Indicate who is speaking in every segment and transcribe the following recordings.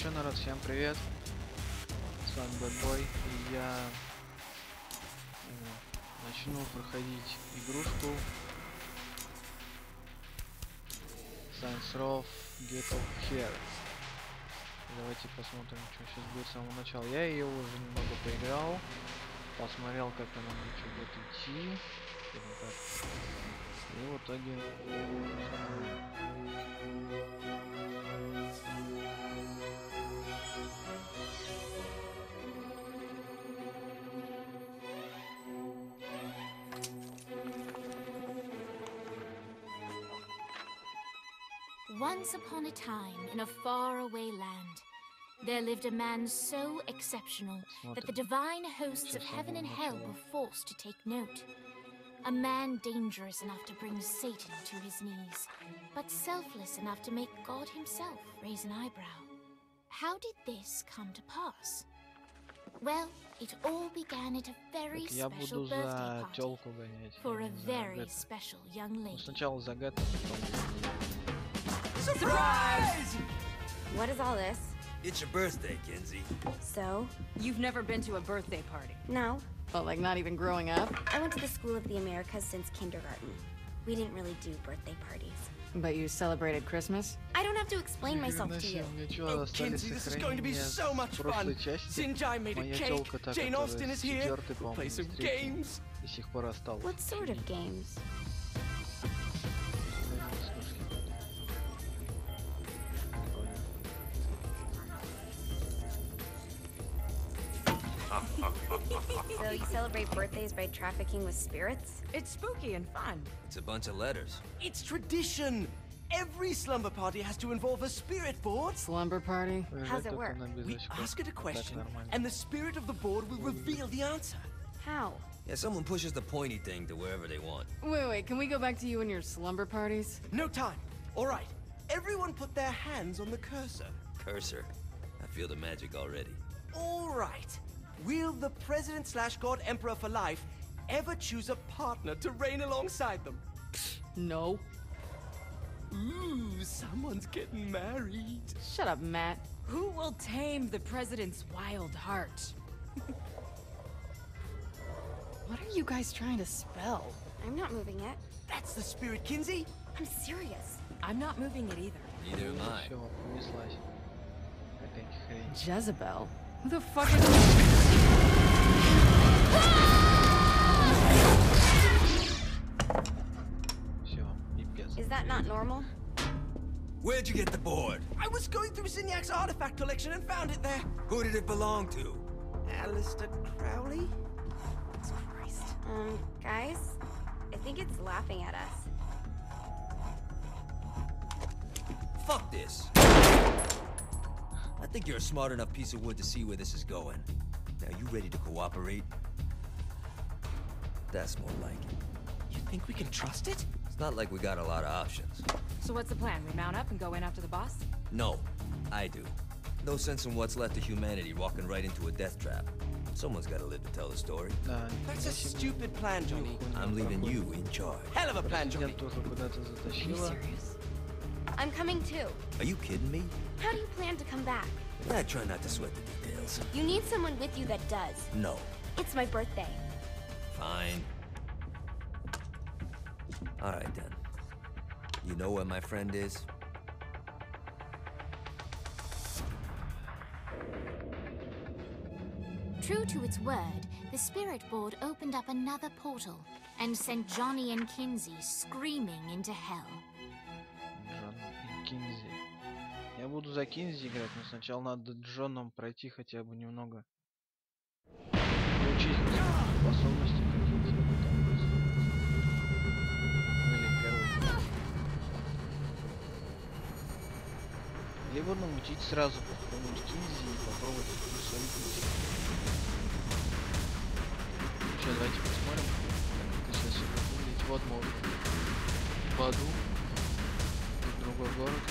Speaker 1: Чё, народ, всем привет. С вами Бэтбой, и я начну проходить игрушку Science Row Get Off Here. Давайте посмотрим, что сейчас будет с самого начала. Я ее уже немного поиграл, посмотрел, как она будет идти, и в итоге
Speaker 2: Once upon a time, in a faraway land, there lived a man so exceptional that the divine hosts of heaven and hell were forced to take note. A man dangerous enough to bring Satan to his knees, but selfless enough to make God himself raise an eyebrow. How did this come to pass? Well, it all began at a very special birthday party for a very special young lady.
Speaker 1: Сначала загадка,
Speaker 3: Surprise!
Speaker 4: What is all this?
Speaker 3: It's your birthday, Kinsey.
Speaker 4: So?
Speaker 5: You've never been to a birthday party?
Speaker 4: No.
Speaker 5: Well, like not even growing up?
Speaker 4: I went to the School of the Americas since kindergarten. We didn't really do birthday parties.
Speaker 5: But you celebrated Christmas?
Speaker 4: I don't have to explain myself to you.
Speaker 3: Oh, Kinsey, this is going to be so much fun. Sinjai made a cake. Jane Austen is here. We'll play some games.
Speaker 4: What sort of games? So you celebrate birthdays by trafficking with spirits?
Speaker 5: It's spooky and fun.
Speaker 3: It's a bunch of letters. It's tradition. Every slumber party has to involve a spirit board.
Speaker 5: Slumber party?
Speaker 4: How's it work?
Speaker 3: We ask it a question, and the spirit of the board will reveal the answer.
Speaker 4: How?
Speaker 6: Yeah, someone pushes the pointy thing to wherever they want.
Speaker 5: Wait, can we go back to you and your slumber parties?
Speaker 3: No time. All right. Everyone put their hands on the cursor.
Speaker 6: Cursor. I feel the magic already.
Speaker 3: All right. Will the president/god emperor for life ever choose a partner to reign alongside them?
Speaker 5: No.
Speaker 3: Ooh, someone's getting married.
Speaker 5: Shut up, Matt. Who will tame the president's wild heart? What are you guys trying to spell?
Speaker 4: I'm not moving it.
Speaker 3: That's the spirit, Kinsey.
Speaker 4: I'm serious.
Speaker 5: I'm not moving it either.
Speaker 6: Neither am I.
Speaker 5: Jezebel? Who the fuck is...
Speaker 4: Is that not normal?
Speaker 6: Where'd you get the board?
Speaker 3: I was going through Signac's artifact collection and found it there.
Speaker 6: Who did it belong to?
Speaker 3: Alistair Crowley?
Speaker 4: Christ. Guys, I think it's laughing at us.
Speaker 6: Fuck this. I think you're a smart enough piece of wood to see where this is going. Now, you ready to cooperate? That's more like it.
Speaker 3: You think we can trust it?
Speaker 6: It's not like we got a lot of options.
Speaker 5: So what's the plan? We mount up and go in after the boss?
Speaker 6: No, I do. No sense in what's left of humanity walking right into a death trap. Someone's got to live to tell the story.
Speaker 3: That's a stupid plan, Johnny.
Speaker 6: I'm leaving you in charge.
Speaker 3: Hell of a plan, Johnny.
Speaker 5: Are you serious?
Speaker 4: I'm coming too.
Speaker 6: Are you kidding me?
Speaker 4: How do you plan to come back?
Speaker 6: I try not to sweat the details.
Speaker 4: You need someone with you that does.
Speaker 6: No.
Speaker 4: It's my birthday.
Speaker 6: Fine. All right, then. You know where my friend is?
Speaker 2: True to its word, the spirit board opened up another portal and sent Johnny and Kinsey screaming into hell.
Speaker 1: Я буду за Кинзи играть, но сначала надо Джоном пройти хотя бы немного. Получить способности какие-то, или первый. Либо научить сразу попробовать Кинзи и попробовать усолить. Сейчас давайте посмотрим, как это сейчас все будет выглядеть. Вот мы в аду, другой город.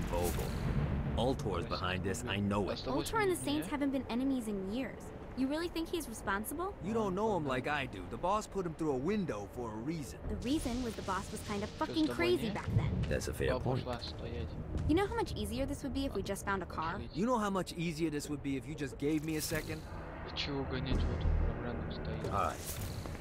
Speaker 7: Vogel. Ultor's behind this, I know it.
Speaker 4: Ultor and the Saints haven't been enemies in years. You really think he's responsible?
Speaker 6: You don't know him like I do. The boss put him through a window for a reason.
Speaker 4: The reason was the boss was kind of fucking crazy back then.
Speaker 6: That's a fair point.
Speaker 4: You know how much easier this would be if we just found a car?
Speaker 6: You know how much easier this would be if you just gave me a second? Alright.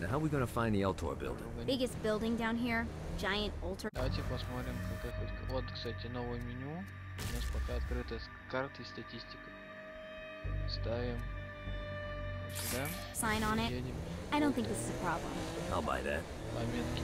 Speaker 6: Now how are we gonna find the Eltor building?
Speaker 4: Biggest building down here. Giant altar.
Speaker 1: Давайте посмотрим, как это... Вот, кстати, новое меню. У нас пока открыта карта и статистика. Ставим сюда.
Speaker 4: Sign on it.
Speaker 1: Едем.
Speaker 4: I don't think this is a problem.
Speaker 6: I'll buy that.
Speaker 1: Пометки.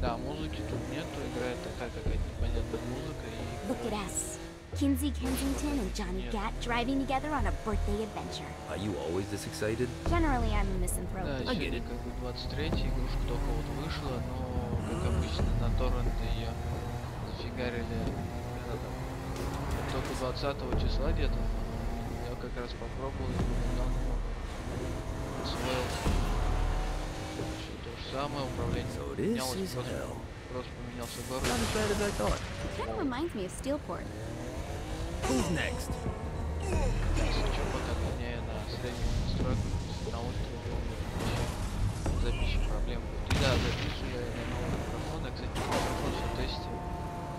Speaker 1: Да, музыки тут нету, играет такая какая-то непонятная музыка и...
Speaker 4: Look at us. Kinsey Kensington and Johnny Gat driving together on a birthday adventure.
Speaker 6: Are you always this excited?
Speaker 4: Generally, I'm a misanthrope.
Speaker 1: Да, сегодня как бы 23-й, игрушка только вот вышла, но, как обычно, на торренты ее зафигарили только 20 числа где-то. Я как раз попробовал и недавно освоился. То же самое, управление поменялось, просто поменялся город.
Speaker 4: It kind of reminds me of Steelport.
Speaker 6: Who's next?
Speaker 1: Что пока гоняя на среднюю настройку, на ультра, записи проблем будет. И да, записываю я на новый микрофон. Я, кстати, микрофон все тестил.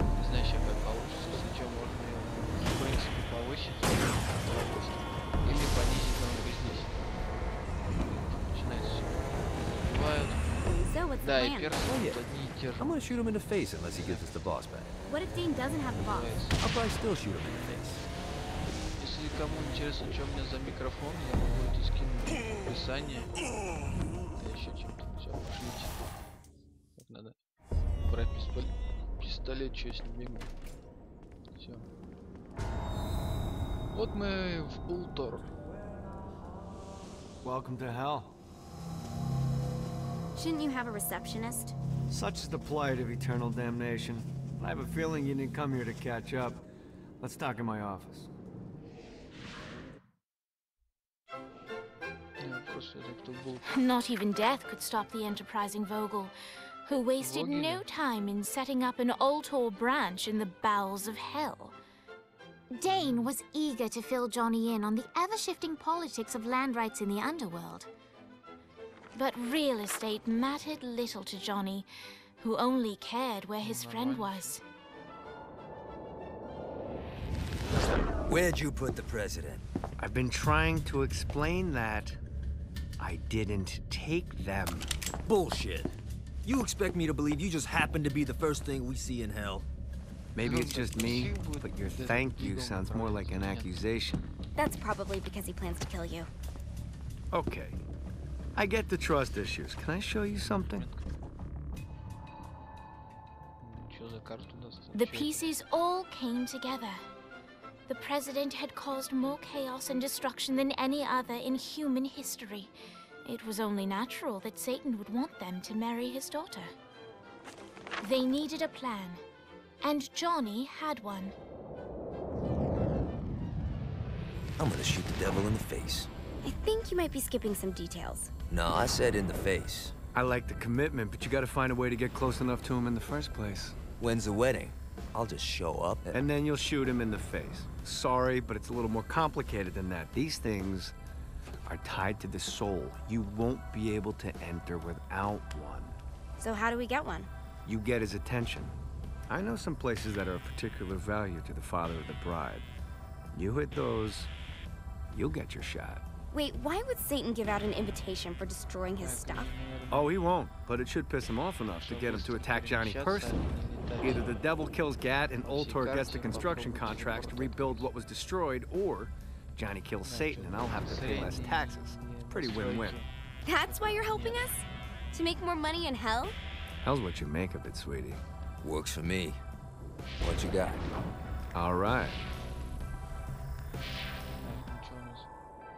Speaker 1: Не знаю еще как получится, если что, можно его в принципе повысить или понизить намного здесь. Начинается все. Бывают.
Speaker 4: So what's the
Speaker 1: Да, и
Speaker 4: plan?
Speaker 1: персы тут одни и те же.
Speaker 6: I'm gonna shoot him in the face unless he gives us the boss back.
Speaker 4: What if Dane doesn't have the boss?
Speaker 6: I'll probably still shoot him in the face.
Speaker 1: Если кому интересно, что у меня за микрофон, я могу это скинуть в описании. Да еще чем-то. Все, пошлите. Так надо брать пистолет, что с ним бегать. Все. Вот мы в Ултор.
Speaker 7: Welcome to hell.
Speaker 4: Shouldn't you have a receptionist?
Speaker 7: Such is the plight of eternal damnation. I have a feeling you didn't come here to catch up. Let's talk in my office.
Speaker 2: Not even death could stop the enterprising Vogel, who wasted no time in setting up an Ultor branch in the bowels of hell. Dane was eager to fill Johnny in on the ever-shifting politics of land rights in the underworld. But real estate mattered little to Johnny, who only cared where his friend was.
Speaker 6: Where'd you put the president?
Speaker 7: I've been trying to explain that. I didn't take them.
Speaker 6: Bullshit. You expect me to believe you just happened to be the first thing we see in hell?
Speaker 7: Maybe it's just me, but your thank you sounds more like an accusation.
Speaker 4: That's probably because he plans to kill you.
Speaker 7: Okay. I get the trust issues. Can I show you something?
Speaker 2: The pieces all came together. The president had caused more chaos and destruction than any other in human history. It was only natural that Satan would want them to marry his daughter. They needed a plan, and Johnny had one.
Speaker 6: I'm gonna shoot the devil in the face.
Speaker 4: I think you might be skipping some details.
Speaker 6: No, I said in the face.
Speaker 7: I like the commitment, but you gotta find a way to get close enough to him in the first place.
Speaker 6: When's the wedding? I'll just show up
Speaker 7: and then you'll shoot him in the face. Sorry, but it's a little more complicated than that. These things are tied to the soul. You won't be able to enter without one.
Speaker 4: So how do we get one?
Speaker 7: You get his attention. I know some places that are of particular value to the father of the bride. You hit those, you'll get your shot.
Speaker 4: Wait, why would Satan give out an invitation for destroying his stuff?
Speaker 7: Oh, he won't, but it should piss him off enough to get him to attack Johnny personally. Either the devil kills Gat and Ultor gets the construction contracts to rebuild what was destroyed, or Johnny kills Satan and I'll have to pay less taxes. It's pretty win-win.
Speaker 4: That's why you're helping us? To make more money in hell?
Speaker 7: Hell's what you make of it, sweetie.
Speaker 6: Works for me. What you got?
Speaker 7: All right.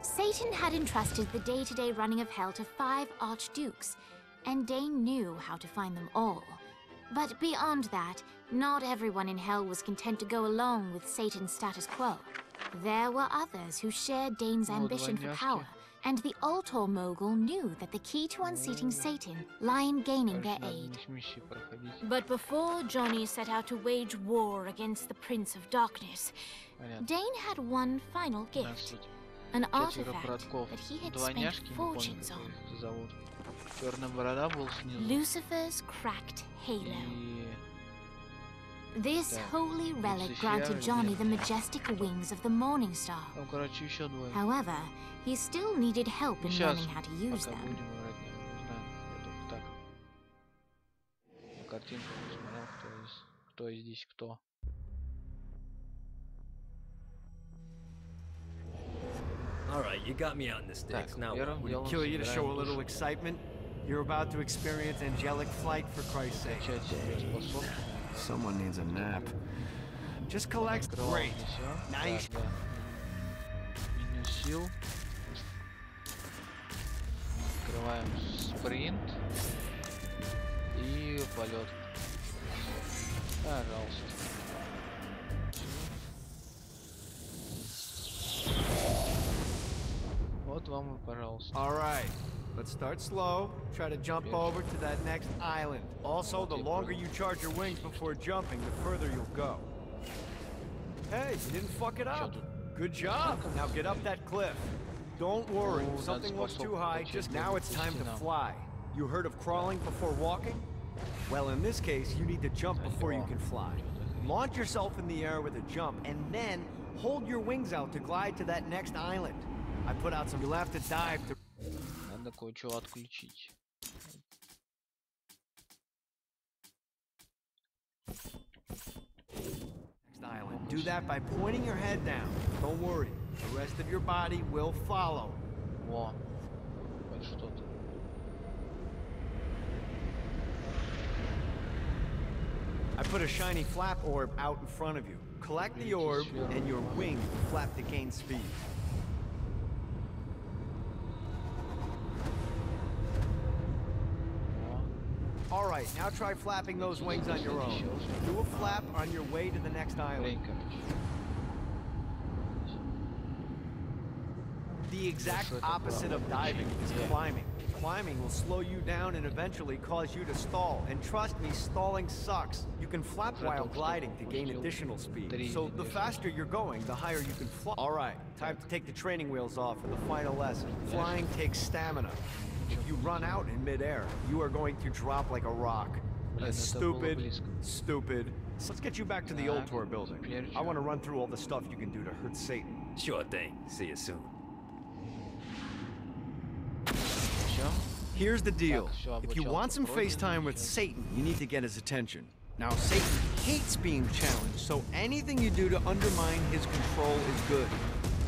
Speaker 2: Satan had entrusted the day-to-day running of hell to 5 archdukes, and Dane knew how to find them all. But beyond that, not everyone in hell was content to go along with Satan's status quo. There were others who shared Dane's ambition for power, and the Altor mogul knew that the key to unseating Satan lay in gaining their aid. But before Johnny set out to wage war against the Prince of Darkness, Dane had one final gift, an artifact that he had spent fortunes on. Lucifer's cracked halo. This holy relic granted Johnny the majestic wings of the Morning Star. However, he still needed help in learning how to use them.
Speaker 6: Alright, you got me out in the sticks. Now
Speaker 7: Would it kill you to show a little excitement? You're about to experience angelic flight, for Christ's sake. Someone needs a nap. Just collect. Great. Nice.
Speaker 1: Открываем спринт и полет. Пожалуйста. Вот вам и пожалуйста.
Speaker 7: All right. Let's start slow. Try to jump over to that next island. Also, the longer you charge your wings before jumping, the further you'll go. Hey, you didn't fuck it up. Good job. Now get up that cliff. Don't worry. If something looks too high, just now it's time to fly. You heard of crawling before walking? Well, in this case, you need to jump before you can fly. Launch yourself in the air with a jump, and then hold your wings out to glide to that next island. I put out some. You'll have to dive to.
Speaker 1: Надо кое-что отключить.
Speaker 7: Next island. Do that by pointing your head down. Don't worry. The rest of your body will follow.
Speaker 1: Во. Хоть что-то.
Speaker 7: I put a shiny flap orb out in front of you. Collect the orb, and your wings will flap to gain speed. Alright, now try flapping those wings on your own. Do a flap on your way to the next island. The exact opposite of diving is climbing. Climbing will slow you down and eventually cause you to stall. And trust me, stalling sucks. You can flap while gliding to gain additional speed. So the faster you're going, the higher you can fly. Alright, time to take the training wheels off for the final lesson. Flying takes stamina. If you run out in midair, you are going to drop like a rock. Stupid. Let's get you back to the Altor building. I want to run through all the stuff you can do to hurt Satan.
Speaker 6: Sure thing. See you soon.
Speaker 7: Here's the deal. If you want some FaceTime with Satan, you need to get his attention. Now, Satan hates being challenged, so anything you do to undermine his control is good.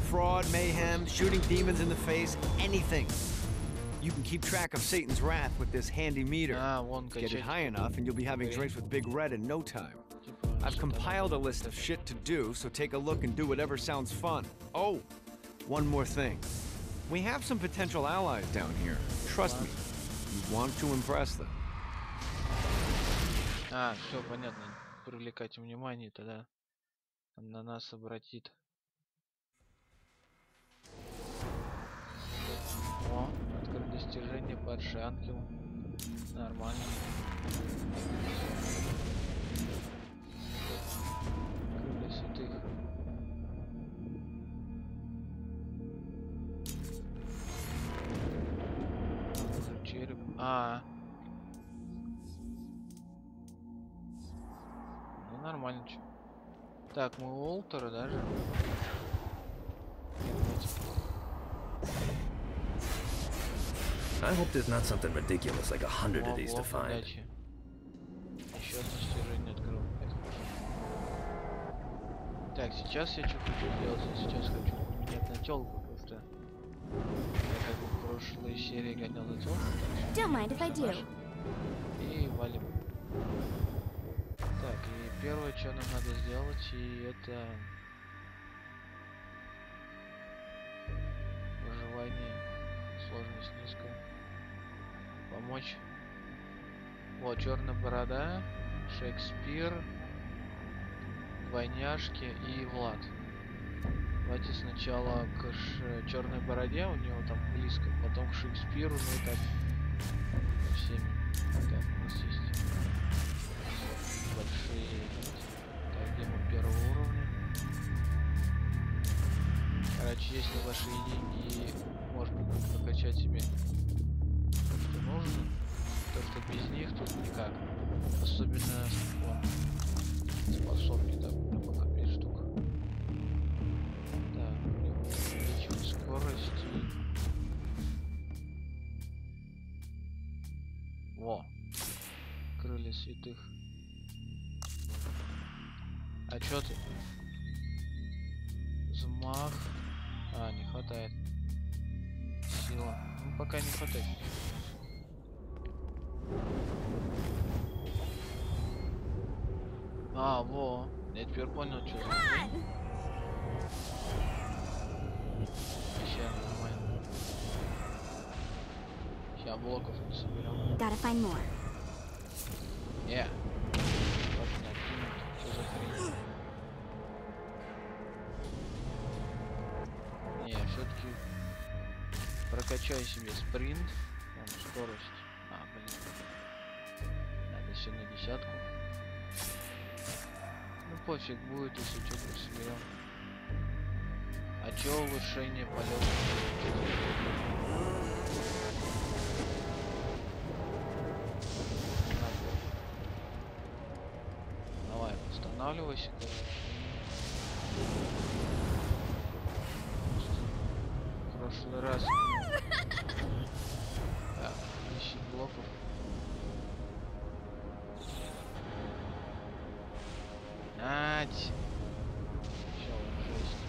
Speaker 7: Fraud, mayhem, shooting demons in the face, anything. You can keep track of Satan's wrath with this handy meter. Get it high enough and you'll be having drinks with Big Red in no time. I've compiled a list of shit to do, so take a look and do whatever sounds fun. Oh, one more thing. We have some potential allies down here. Trust me, you want to impress them.
Speaker 1: Все понятно. Привлекать внимание, тогда он на нас обратит. О, открыть достижение, падший ангел. Нормально. Крылья святых. Череп. Ну нормально. Чё. Так, мы у Олтера даже.
Speaker 6: I hope there's not something ridiculous like 100 of these to find.
Speaker 1: Еще одно достижение открыл. Так, сейчас я что хочу сделать? Я сейчас хочу поменять на тёлку, потому что я как в прошлой серии гонял на тёлку.
Speaker 2: Don't mind if I do.
Speaker 1: И валим. Так, и первое, что нам надо сделать, и это выживание, сложность низкая. Помочь. Вот, черная борода, Шекспир, двойняшки и Влад. Давайте сначала к черной бороде, у него там близко, потом к Шекспиру, ну и так всеми. Так, у нас есть большие. Так, где мы первого уровня? Короче, если ваши деньги можно прокачать себе то, что нужно, то что без них тут никак. Особенно вон, способки, так, у меня пока 5 штук. Так, у него увеличивать скорость и... Во! Крылья святых. А чё ты? Взмах. А, не хватает. Сила. Ну, пока не хватает. А, во. Я теперь понял, что за хрень. Сейчас нормально. Сейчас блоков не соберем.
Speaker 4: Gotta find more.
Speaker 1: Можно накинуть. Что за хрень? Не, все-таки прокачаю себе спринт. Вон, скорость. А, блин. Надо все на 10. Ну пофиг будет, если что-то соберем. А чё улучшение полета? Давай, восстанавливайся, короче. В прошлый раз. Так, 10 блоков. Нать! Все, жесть.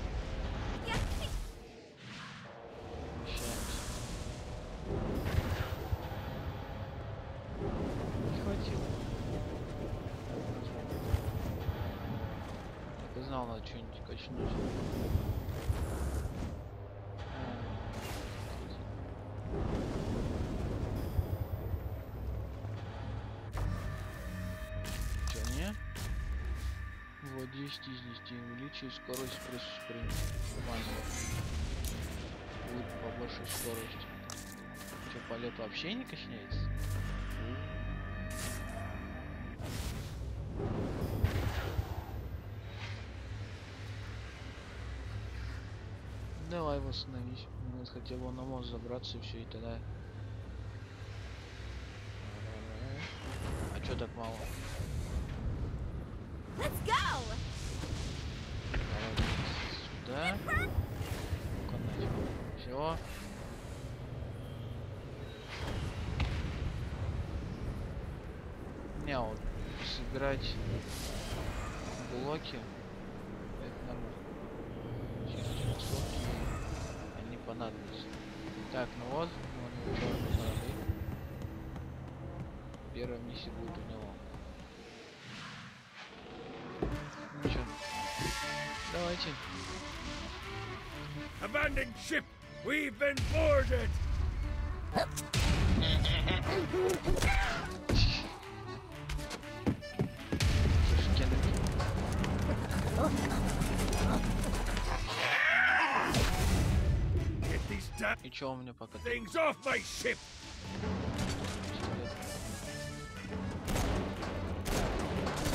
Speaker 1: Вмещаемся. Не хватило. Так и знал, надо что-нибудь качнуть. Чё, не? Вот 10 из 10. Увеличиваю скорость при спринте. Нормально. Будет побольше скорости. Че, полет вообще не качняется? Давай восстановись. Надо хотя бы на мост забраться и все, и тогда. А чё так мало?
Speaker 4: Let's go!
Speaker 1: Давай сюда. Ну-ка, нафиг. Все. Не, вот собирать блоки. Это нормально. Через сотки они понадобятся. Так, ну вот, у него черные бороды. Первая миссия будет у него. Ну чё, давайте.
Speaker 8: Abandoned ship! We've been boarded! Get these damn
Speaker 1: И чё у меня пока?
Speaker 8: things off my ship!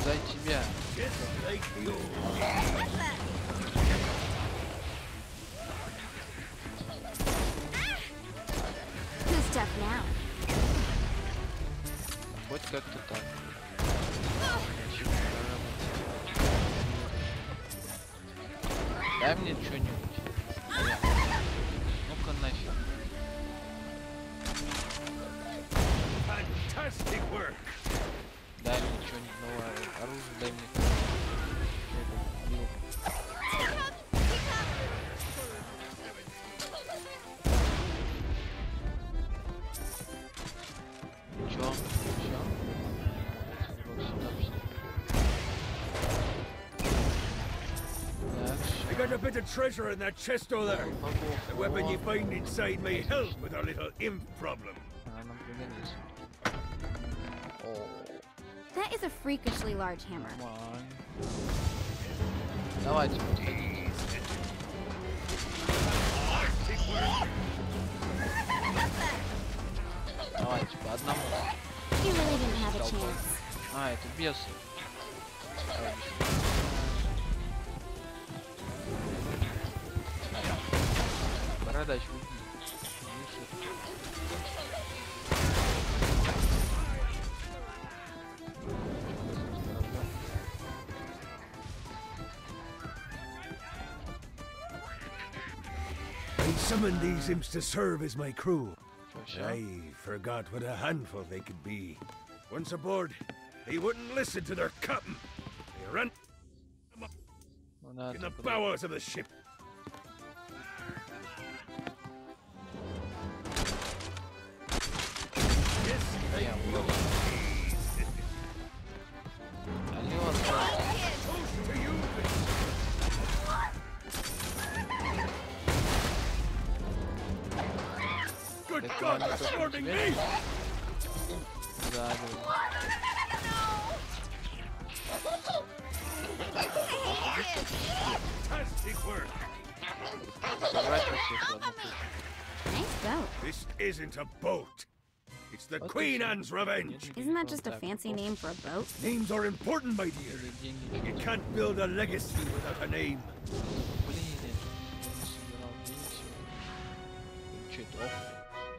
Speaker 1: Дай тебя.
Speaker 8: Just like the old.
Speaker 4: Who's tough now?
Speaker 1: Хоть как-то так. Дай мне что-нибудь. Ну-ка нафиг.
Speaker 8: Fantastic work!
Speaker 1: Дай мне что-нибудь новое оружие, дай мне. Чё? Всё?
Speaker 8: I got a bit of treasure in that chest over there. The weapon you find inside may help with our little imp problem.
Speaker 4: That is a freakishly large hammer.
Speaker 1: Давайте подходите. Давайте по одному.
Speaker 2: You really didn't have a chance.
Speaker 1: А, это бес. Бородач, уйди.
Speaker 8: I summoned these imps to serve as my crew. I forgot what a handful they could be. Once aboard, they wouldn't listen to their captain. They ran in the bowels of the ship. Yes, I will. Toast to you. Good God, you're snorting me!
Speaker 1: Да,
Speaker 8: Fantastic work!
Speaker 4: Nice boat.
Speaker 8: This isn't a boat. It's the Queen Anne's Revenge.
Speaker 4: Isn't that just a fancy name for a boat?
Speaker 8: Names are important, my dear. You can't build a legacy without a name.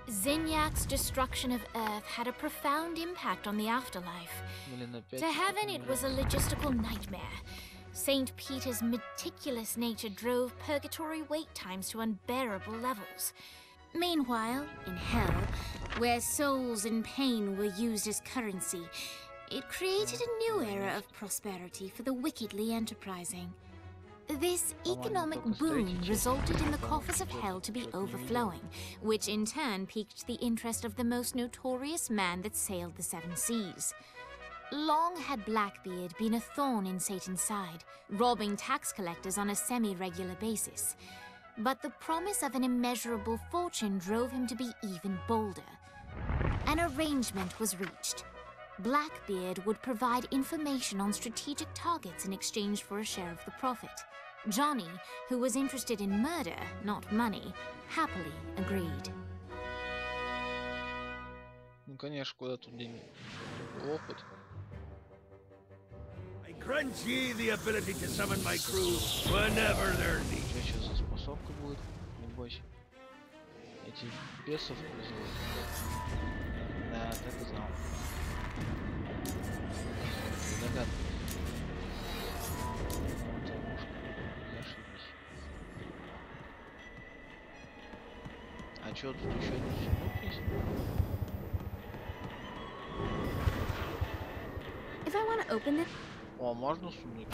Speaker 2: Zinyak's destruction of Earth had a profound impact on the afterlife. To heaven, it was a logistical nightmare. St. Peter's meticulous nature drove purgatory wait times to unbearable levels. Meanwhile, in hell, where souls in pain were used as currency, it created a new era of prosperity for the wickedly enterprising. This economic boom resulted in the coffers of hell to be overflowing, which in turn piqued the interest of the most notorious man that sailed the seven seas. Long had Blackbeard been a thorn in Satan's side, robbing tax collectors on a semi-regular basis. But the promise of an immeasurable fortune drove him to be even bolder. An arrangement was reached. Blackbeard would provide information on strategic targets in exchange for a share of the profit. Johnny, who was interested in murder, not money, happily agreed.
Speaker 1: Ну, конечно, куда тут деньги? Опыт.
Speaker 8: I grant ye the ability to summon my crew whenever they're needed.
Speaker 1: Что сейчас за способка будет? Не бойся. Эти бесов призывают. Да, так и знал. Догадываюсь. А чё тут еще один сундук есть?
Speaker 4: If I want to open this...
Speaker 1: О, можно сундуки?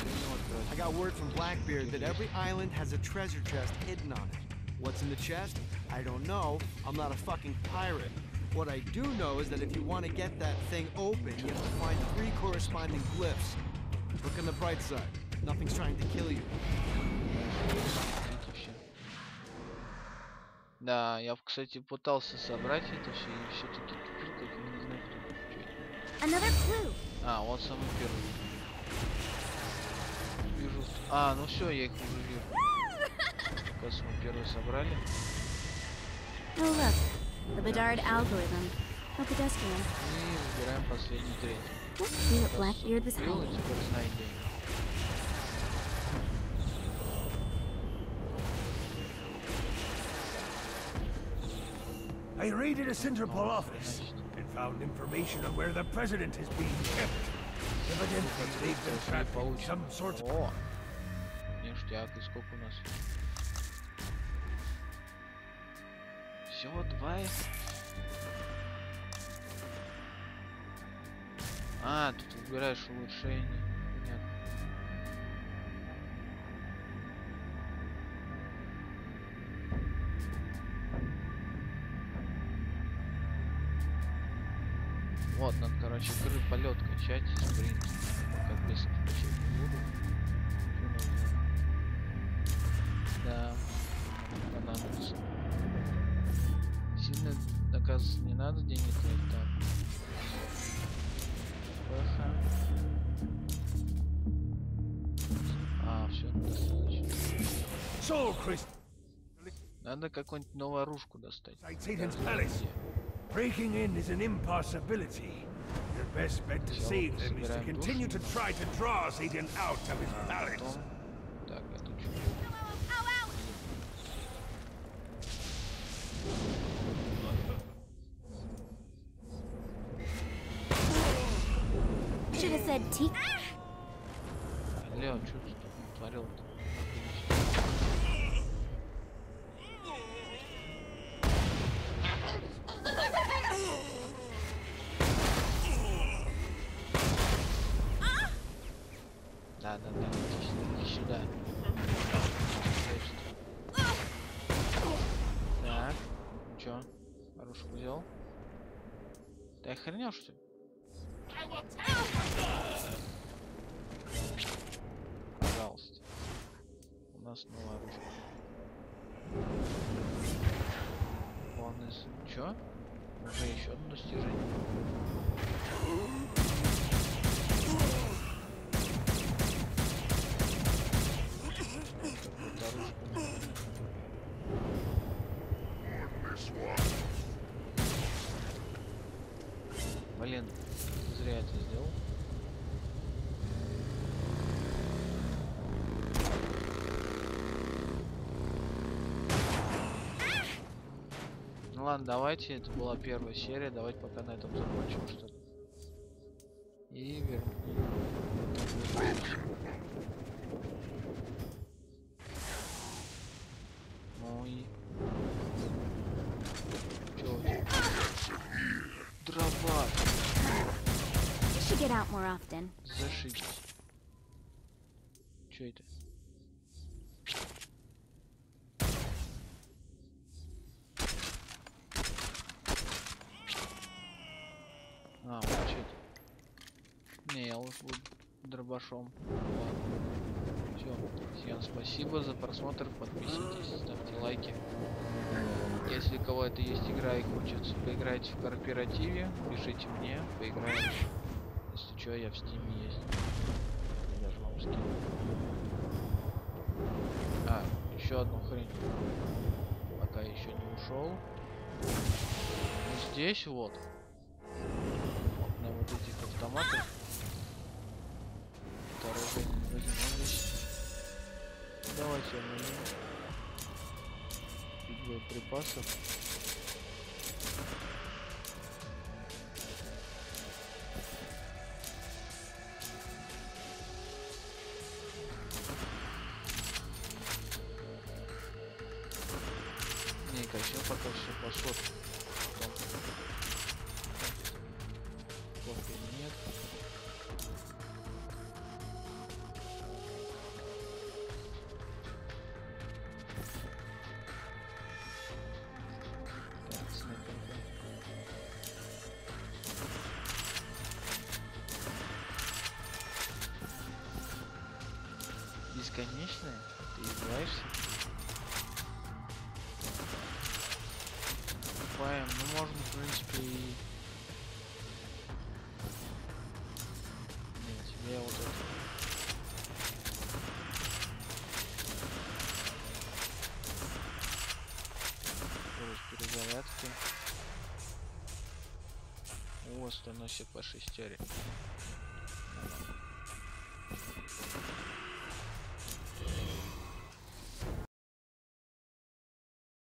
Speaker 7: I got word from Blackbeard that every island has a treasure chest hidden on it. What's in the chest? I don't know. I'm not a fucking pirate. What I do know is that if you want to get that thing open, you have to find 3 corresponding glyphs. Look on the bright side. Nothing's trying to kill you.
Speaker 1: Да, я, кстати, пытался собрать это все и все-таки тупил, как я не знаю, кто.
Speaker 4: Another clue.
Speaker 1: А, вот самый первый. Вижу. А, ну все, я их уже вижу. Кажется, мы первый собрали.
Speaker 4: Oh look, the Bedard algorithm. A pedestrian.
Speaker 1: И выбираем последний третий.
Speaker 4: Let's see what Blackbeard was
Speaker 1: Открыл, и
Speaker 4: hiding.
Speaker 1: теперь знай деньги.
Speaker 8: I raided a Centerpol office and found information on where the president is being kept. Evidently, they've been trapped in some sort of...
Speaker 1: О, ништяк, и сколько у нас? Всего 2. А, тут выбираешь улучшение. Понятно. Вот, надо, короче, полет качать, спринт. Как быстро качать не буду. Да, понадобится. Сильно, оказывается, не надо деньги тратить там. А, все, достаточно.
Speaker 8: Soul Crystal.
Speaker 1: Надо какую-нибудь новую оружку достать.
Speaker 8: Satan's palace. Breaking in is an impossibility. Your best bet to save them is to continue to try to draw Satan out of his palace.
Speaker 1: Так, это что?
Speaker 2: Should have said tea.
Speaker 1: Леон, что ты тут натворил-то? Да, иди сюда. Так, ну чё, оружку взял? Ты охренел, что ли? Пожалуйста. У нас новая оружка. Бонус. Чё? Уже еще одно достижение. Блин, зря это сделал. Ну ладно, давайте, это была первая серия, давайте пока на этом закончим, что ли. И вернем. Ну и... Чё? Дрова!
Speaker 2: Should get out more often.
Speaker 1: Зашибись. Чё это? А, вот что это? Не, я лучше буду дробашом. Ладно. Все. Всем спасибо за просмотр. Подписывайтесь, ставьте лайки. Если у кого-то есть игра и хочется поиграть в кооперативе, пишите мне, поиграем. Если что, я в стиме есть. Я даже вам скину. А, еще одну хрень. Пока еще не ушел. Вот здесь вот. На вот этих автоматах. Это оружие не возьмем здесь. Давайте мы боеприпасов. Не, конечно, пока все по сотке. Нет. Так, снайперка. Бесконечная? Ты издеваешься? Купаем. Ну, можно, в принципе, и... Нет, тебе вот это... Скорость перезарядки. О, 100 по 6.